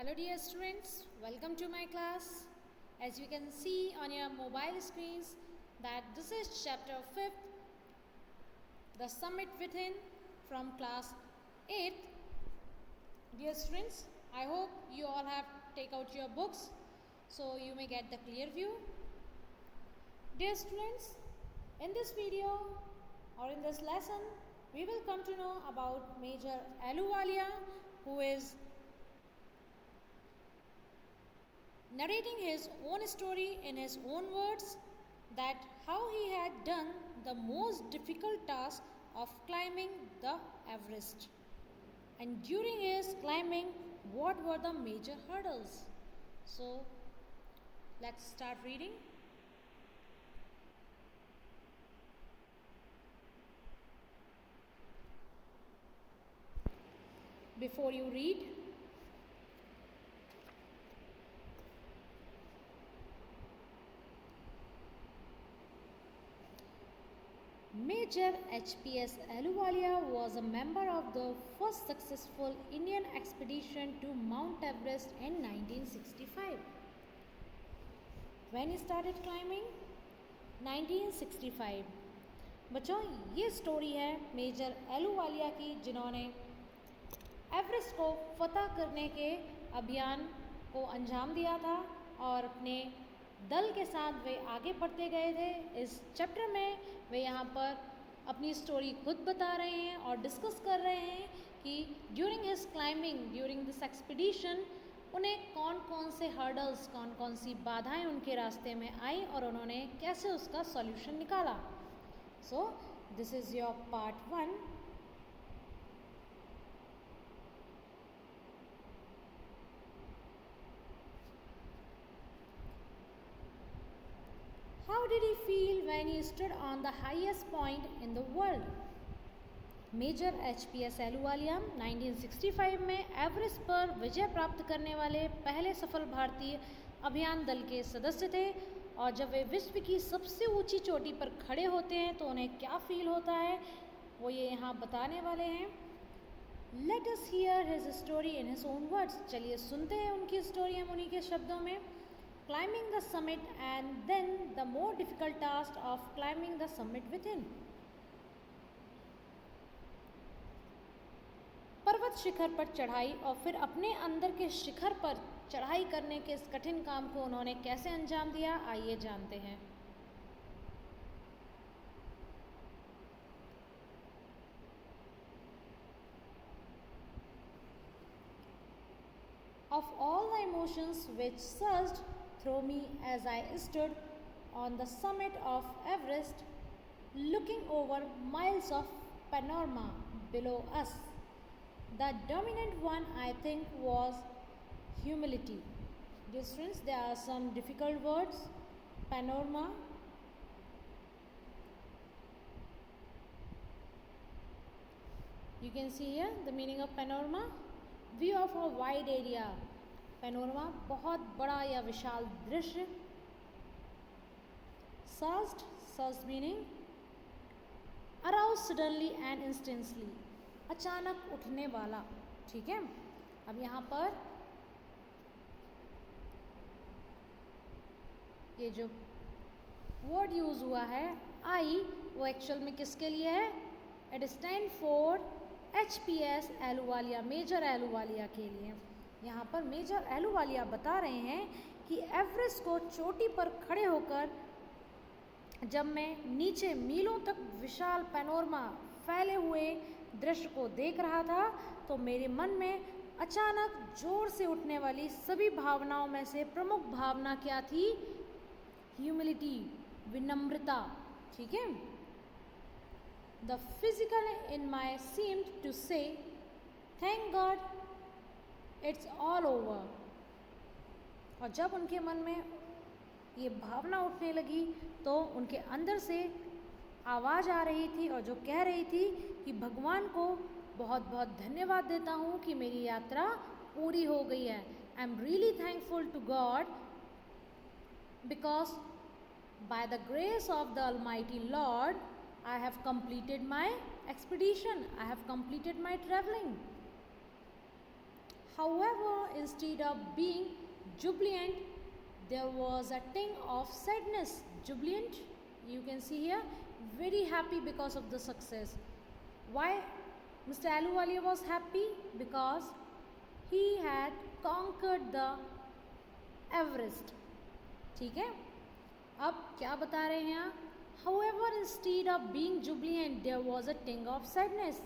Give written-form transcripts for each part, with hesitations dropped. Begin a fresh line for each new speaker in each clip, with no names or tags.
Hello dear students, welcome to my class. As you can see on your mobile screens that this is chapter 5th, The Summit Within from class 8th. Dear students, I hope you all have take out your books so you may get the clear view. Dear students, in this video or in this lesson, we will come to know about Major Ahluwalia, who is narrating his own story in his own words, that how he had done the most difficult task of climbing the Everest, and during his climbing what were the major hurdles. So let's start reading. Before you read, Major HPS Ahluwalia was a member of the first successful Indian expedition to Mount Everest in 1965. When he started climbing? 1965. बच्चों, ये story है major ahluwalia की, जिन्होंने Everest को फतह करने के अभियान को अंजाम दिया था और अपने दल के साथ वे आगे बढ़ते गए थे। इस चैप्टर में वे यहाँ पर अपनी स्टोरी खुद बता रहे हैं और डिस्कस कर रहे हैं कि during his climbing, during this expedition, उन्हें कौन कौन से हर्डल्स, कौन कौन सी बाधाएं उनके रास्ते में आई और उन्होंने कैसे उसका सॉल्यूशन निकाला। So this is your part 1। How did he feel when he stood on the highest point in the world? Major HPS Ahluwalia 1965 में एवरेस्ट पर विजय प्राप्त करने वाले पहले सफल भारतीय अभियान दल के सदस्य थे, और जब वे विश्व की सबसे ऊंची चोटी पर खड़े होते हैं तो उन्हें क्या फील होता है वो ये यहाँ बताने वाले हैं। Let us hear his story in his own words। चलिए सुनते हैं उनकी स्टोरी हम उन्हीं के शब्दों में। Climbing the summit and then the more difficult task of climbing the summit within। पर्वत शिखर पर चढ़ाई और फिर अपने अंदर के शिखर पर चढ़ाई करने के इस कठिन काम को उन्होंने कैसे अंजाम दिया, आइए जानते हैं। Of all the emotions which surged through me as I stood on the summit of Everest, looking over miles of panorama below us, the dominant one I think was humility. Dear students, there are some difficult words. Panorama, you can see here the meaning of panorama, view of a wide area। Panorama बहुत बड़ा या विशाल दृश्य। Surged, surged meaning arouse suddenly and instantly, अचानक उठने वाला। ठीक है, अब यहाँ पर ये जो वर्ड यूज हुआ है आई, वो एक्चुअल में किसके लिए है? It stands for HPS Ahluwalia, major Ahluwalia के लिए। यहाँ पर मेजर Ahluwalia बता रहे हैं कि एवरेस्ट को चोटी पर खड़े होकर जब मैं नीचे मीलों तक विशाल पैनोरमा फैले हुए दृश्य को देख रहा था तो मेरे मन में अचानक जोर से उठने वाली सभी भावनाओं में से प्रमुख भावना क्या थी? ह्यूमिलिटी, विनम्रता। ठीक है। The physical in my seemed to say thank god it's all over. और जब उनके मन में ये भावना उठने लगी तो उनके अंदर से आवाज़ आ रही थी और जो कह रही थी कि भगवान को बहुत बहुत धन्यवाद देता हूँ कि मेरी यात्रा पूरी हो गई है। I am really thankful to God because by the grace of the almighty lord I have completed my expedition, I have completed my traveling। However, instead of being jubilant, there was a ting of sadness. Jubilant, you can see here, very happy because of the success. Why Mr. Ahluwalia was happy? Because he had conquered the Everest. ठीक है, अब क्या बता रहे हैं यहाँ? However, instead of being jubilant, there was a ting of sadness.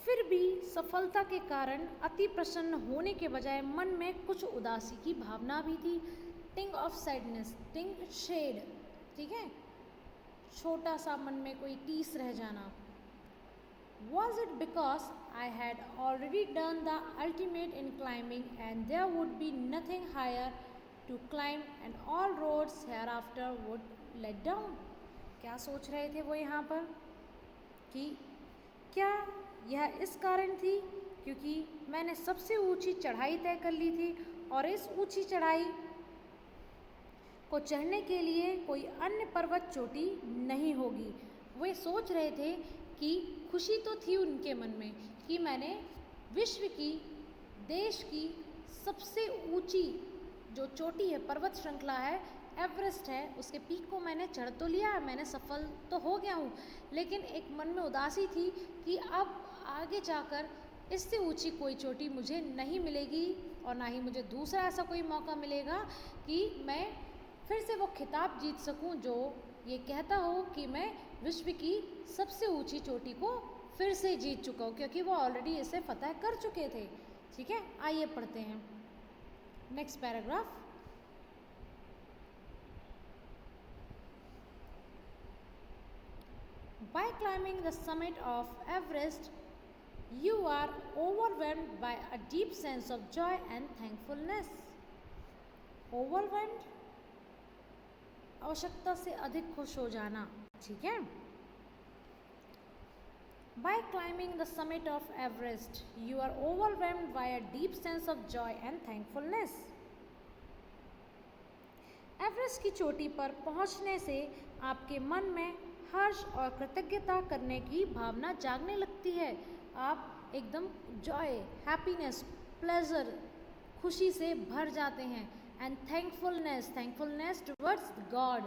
फिर भी सफलता के कारण अति प्रसन्न होने के बजाय मन में कुछ उदासी की भावना भी थी. टिंग ऑफ सैडनेस, टिंग शेड, ठीक है, छोटा सा मन में कोई टीस रह जाना. Was it because I had already done the ultimate in climbing and there would be nothing higher to climb and all roads hereafter would lead down? क्या सोच रहे थे वो यहाँ पर कि क्या यह इस कारण थी क्योंकि मैंने सबसे ऊंची चढ़ाई तय कर ली थी और इस ऊंची चढ़ाई को चढ़ने के लिए कोई अन्य पर्वत चोटी नहीं होगी. वे सोच रहे थे कि खुशी तो थी उनके मन में कि मैंने विश्व की, देश की सबसे ऊंची जो चोटी है, पर्वत श्रृंखला है, एवरेस्ट है, उसके पीक को मैंने चढ़ तो लिया है, मैंने सफल तो हो गया हूँ, लेकिन एक मन में उदासी थी कि अब आगे जाकर इससे ऊंची कोई चोटी मुझे नहीं मिलेगी और ना ही मुझे दूसरा ऐसा कोई मौका मिलेगा कि मैं फिर से वो खिताब जीत सकूं जो ये कहता हो कि मैं विश्व की सबसे ऊंची चोटी को फिर से जीत चुका हूँ, क्योंकि वो ऑलरेडी इसे फतह कर चुके थे. ठीक है, आइए पढ़ते हैं next paragraph. By climbing the summit of Everest, you are overwhelmed by a deep sense of joy and thankfulness. Overwhelmed, आवश्यकता से अधिक खुश हो जाना. ठीक है. By climbing the summit of Everest, you are overwhelmed by a deep sense of joy and thankfulness. Everest की चोटी पर पहुंचने से आपके मन में हर्ष और कृतज्ञता करने की भावना जागने लगती है. आप एकदम जॉय, हैप्पीनेस, प्लेजर, खुशी से भर जाते हैं. And thankfulness, thankfulness towards God,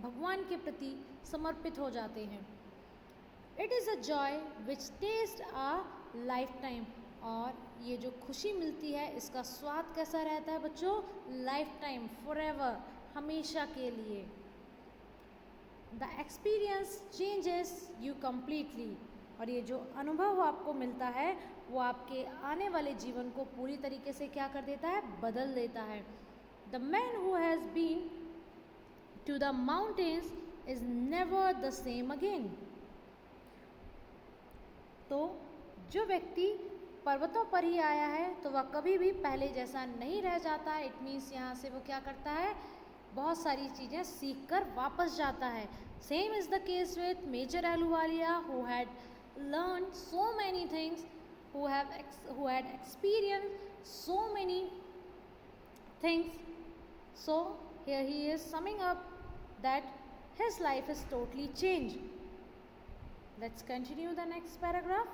भगवान के प्रति समर्पित हो जाते हैं. It is a joy which taste a life time. और ये जो खुशी मिलती है इसका स्वाद कैसा रहता है बच्चों? लाइफ टाइम, फॉरएवर, हमेशा के लिए. The experience changes you completely. और ये जो अनुभव आपको मिलता है वो आपके आने वाले जीवन को पूरी तरीके से क्या कर देता है? बदल देता है. The man who has been to the mountains is never the same again. तो जो व्यक्ति पर्वतों पर ही आया है तो वह कभी भी पहले जैसा नहीं रह जाता है. इट मीन्स यहाँ से वो क्या करता है? बहुत सारी चीज़ें सीख कर वापस जाता है. Same is the case with major Ahluwalia who had learn so many things, who had experienced so many things. So here he is summing up that his life is totally changed. Let's continue the next paragraph.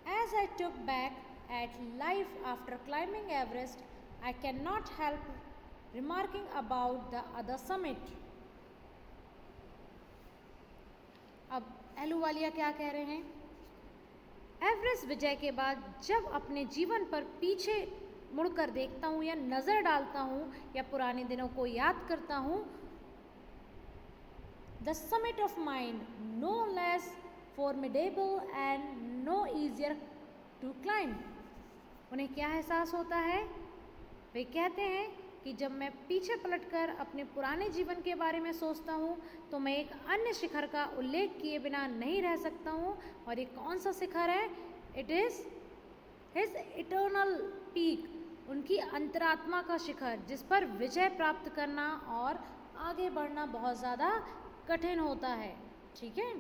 As I took back at life after climbing Everest, I cannot help remarking about the other summit. अब अहलूवालिया क्या कह रहे हैं? Everest विजय के बाद जब अपने जीवन पर पीछे मुड़कर देखता हूँ या नज़र डालता हूँ या पुराने दिनों को याद करता हूँ, the summit of mind no less formidable and no easier to climb. उन्हें क्या एहसास होता है? वे कहते हैं कि जब मैं पीछे पलटकर अपने पुराने जीवन के बारे में सोचता हूँ तो मैं एक अन्य शिखर का उल्लेख किए बिना नहीं रह सकता हूँ. और ये कौन सा शिखर है? It is his eternal peak, उनकी अंतरात्मा का शिखर, जिस पर विजय प्राप्त करना और आगे बढ़ना बहुत ज़्यादा कठिन होता है. ठीक है.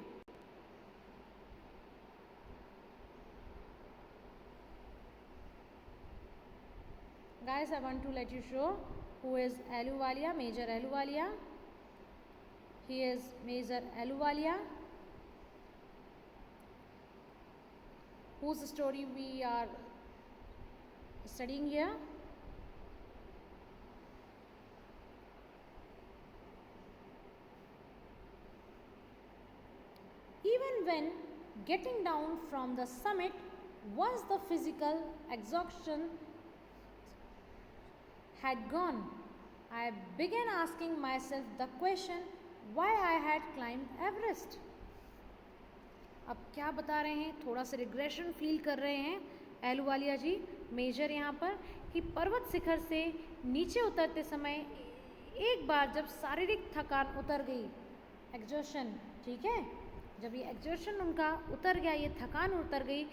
Guys, I want to let you show who is Ahluwalia, Major Ahluwalia. He is Major Ahluwalia, whose story we are studying here. Even when getting down from the summit, once the physical exhaustion had gone, I began asking myself the question why I had climbed Everest. अब क्या बता रहे हैं, थोड़ा सा regression feel कर रहे हैं अहलूवालिया जी मेजर यहाँ पर कि पर्वत शिखर से नीचे उतरते समय एक बार जब शारीरिक थकान उतर गई, एग्जॉशन, ठीक है, जब ये एग्जॉशन उनका उतर गया, ये थकान उतर गई,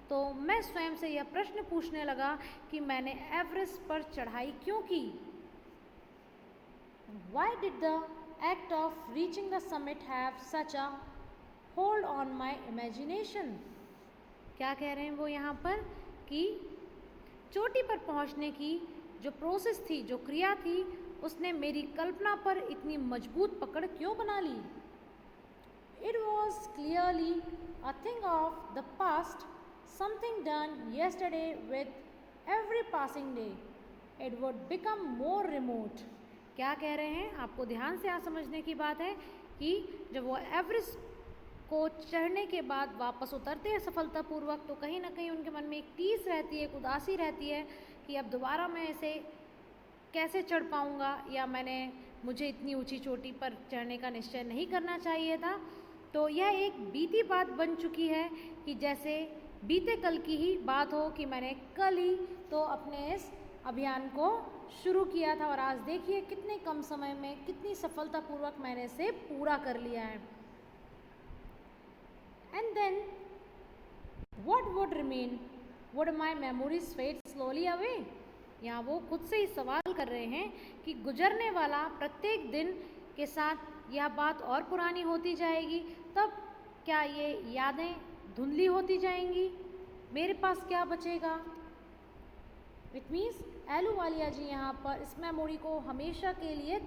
तो मैं स्वयं से यह प्रश्न पूछने लगा कि मैंने एवरेस्ट पर चढ़ाई क्यों की. Why did the act of reaching the summit have such a hold on my imagination? क्या कह रहे हैं वो यहाँ पर कि चोटी पर पहुँचने की जो प्रोसेस थी, जो क्रिया थी, उसने मेरी कल्पना पर इतनी मजबूत पकड़ क्यों बना ली. It was clearly a thing of the past, something done yesterday. With every passing day, it would become more remote. क्या कह रहे हैं, आपको ध्यान से यहाँ समझने की बात है कि जब वो एवरेस्ट को चढ़ने के बाद वापस उतरते हैं सफलतापूर्वक, तो कहीं ना कहीं उनके मन में एक टीस रहती है, एक उदासी रहती है कि अब दोबारा मैं इसे कैसे चढ़ पाऊँगा, या मुझे इतनी ऊंची चोटी पर चढ़ने का निश्चय नहीं करना चाहिए था. तो यह एक बीती बात बन चुकी है कि जैसे बीते कल की ही बात हो कि मैंने कल ही तो अपने इस अभियान को शुरू किया था और आज देखिए कितने कम समय में कितनी सफलतापूर्वक मैंने इसे पूरा कर लिया है. And then what would remain, would my memories fade slowly away. यहाँ वो खुद से ही सवाल कर रहे हैं कि गुजरने वाला प्रत्येक दिन के साथ यह बात और पुरानी होती जाएगी, तब क्या ये यादें धुंधली होती जाएंगी, मेरे पास क्या बचेगा. विच मीन्स अहलूवालिया जी यहाँ पर इस मेमोरी को हमेशा के लिए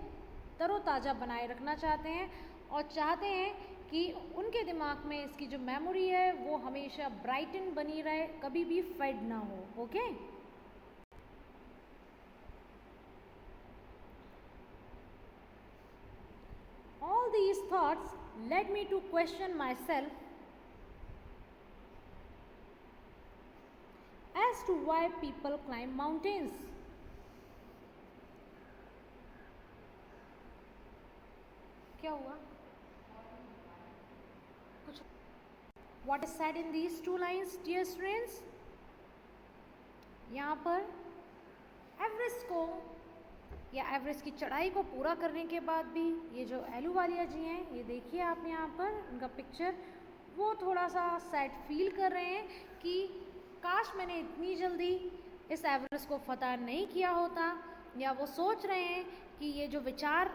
तरोताज़ा बनाए रखना चाहते हैं और चाहते हैं कि उनके दिमाग में इसकी जो मेमोरी है वो हमेशा ब्राइटन बनी रहे, कभी भी फेड ना हो. Okay All these thoughts led me to question myself as to why people climb mountains. क्या हुआ कुछ? What is said in these two lines, dear students? यहाँ पर एवरेस्ट को या एवरेस्ट की चढ़ाई को पूरा करने के बाद भी ये जो अहलूवालिया जी हैं, ये देखिए आप यहाँ पर उनका पिक्चर, वो थोड़ा सा सैड फील कर रहे हैं कि काश मैंने इतनी जल्दी इस एवरेस्ट को फतह नहीं किया होता, या वो सोच रहे हैं कि ये जो विचार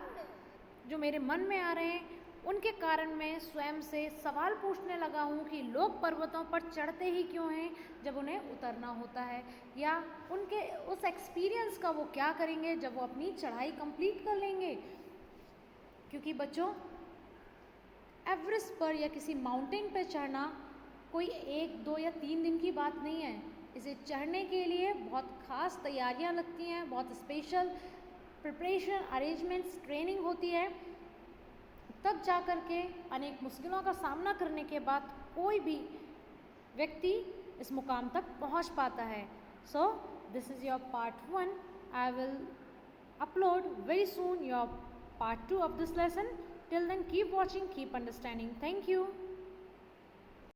जो मेरे मन में आ रहे हैं उनके कारण मैं स्वयं से सवाल पूछने लगा हूँ कि लोग पर्वतों पर चढ़ते ही क्यों हैं जब उन्हें उतरना होता है, या उनके उस एक्सपीरियंस का वो क्या करेंगे जब वो अपनी चढ़ाई कंप्लीट कर लेंगे. क्योंकि बच्चों एवरेस्ट पर या किसी माउंटेन पर चढ़ना कोई 1, 2 या 3 दिन की बात नहीं है. इसे चढ़ने के लिए बहुत ख़ास तैयारियां लगती हैं, बहुत स्पेशल प्रिपरेशन, अरेंजमेंट्स, ट्रेनिंग होती है, तब जा कर के अनेक मुश्किलों का सामना करने के बाद कोई भी व्यक्ति इस मुकाम तक पहुंच पाता है. So this is your part 1. I will upload very soon your part 2 of this lesson. Till then, keep watching, keep understanding. Thank you.